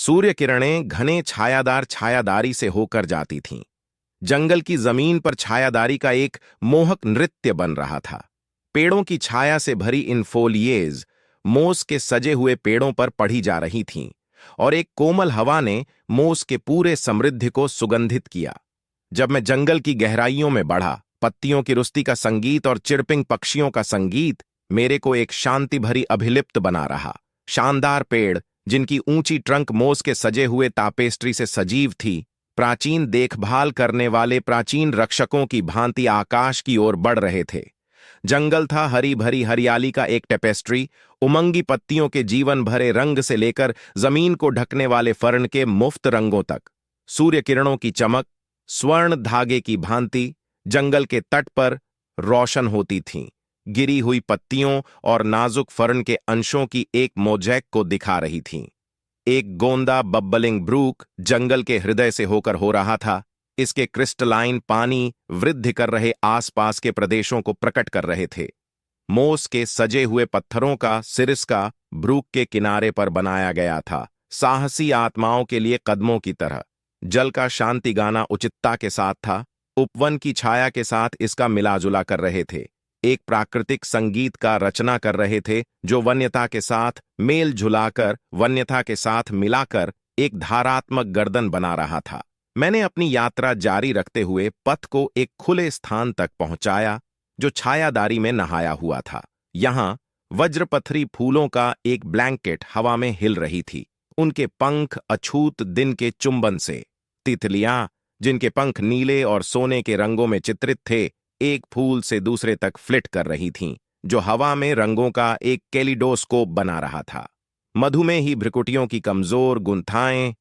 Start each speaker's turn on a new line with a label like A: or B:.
A: सूर्य किरणें घने छायादार छायादारी से होकर जाती थीं। जंगल की जमीन पर छायादारी का एक मोहक नृत्य बन रहा था। पेड़ों की छाया से भरी इन फोलियेज मोस के सजे हुए पेड़ों पर पड़ी जा रही थीं, और एक कोमल हवा ने मोस के पूरे समृद्धि को सुगंधित किया। जब मैं जंगल की गहराइयों में बढ़ा, पत्तियों की रुस्ती का संगीत और चिड़पिंग पक्षियों का संगीत मेरे को एक शांति भरी अभिलिप्त बना रहा। शानदार पेड़, जिनकी ऊंची ट्रंक मोस के सजे हुए तापेस्ट्री से सजीव थी, प्राचीन देखभाल करने वाले प्राचीन रक्षकों की भांति आकाश की ओर बढ़ रहे थे। जंगल था हरी भरी हरियाली का एक टेपेस्ट्री, उमंगी पत्तियों के जीवन भरे रंग से लेकर जमीन को ढकने वाले फर्न के मुफ्त रंगों तक। सूर्य किरणों की चमक स्वर्ण धागे की भांति जंगल के तट पर रोशन होती थीं, गिरी हुई पत्तियों और नाजुक फर्न के अंशों की एक मोज़ेक को दिखा रही थीं। एक गोंदा बब्बलिंग ब्रूक जंगल के हृदय से होकर हो रहा था। इसके क्रिस्टलाइन पानी वृद्धि कर रहे आसपास के प्रदेशों को प्रकट कर रहे थे। मोस के सजे हुए पत्थरों का सिरिस्का ब्रूक के किनारे पर बनाया गया था, साहसी आत्माओं के लिए कदमों की तरह। जल का शांति गाना उचितता के साथ था, उपवन की छाया के साथ इसका मिलाजुला कर रहे थे। एक प्राकृतिक संगीत का रचना कर रहे थे जो वन्यता के साथ मेल झुलाकर, वन्यता के साथ मिलाकर एक धारात्मक गर्दन बना रहा था। मैंने अपनी यात्रा जारी रखते हुए पथ को एक खुले स्थान तक पहुंचाया जो छायादारी में नहाया हुआ था। यहां वज्रपथरी फूलों का एक ब्लैंकेट हवा में हिल रही थी, उनके पंख अछूत दिन के चुंबन से। तितलियां, जिनके पंख नीले और सोने के रंगों में चित्रित थे, एक फूल से दूसरे तक फ्लिट कर रही थीं, जो हवा में रंगों का एक कैलिडोस्कोप बना रहा था। मधुमेही भ्रिकुटियों की कमजोर गुंथाएं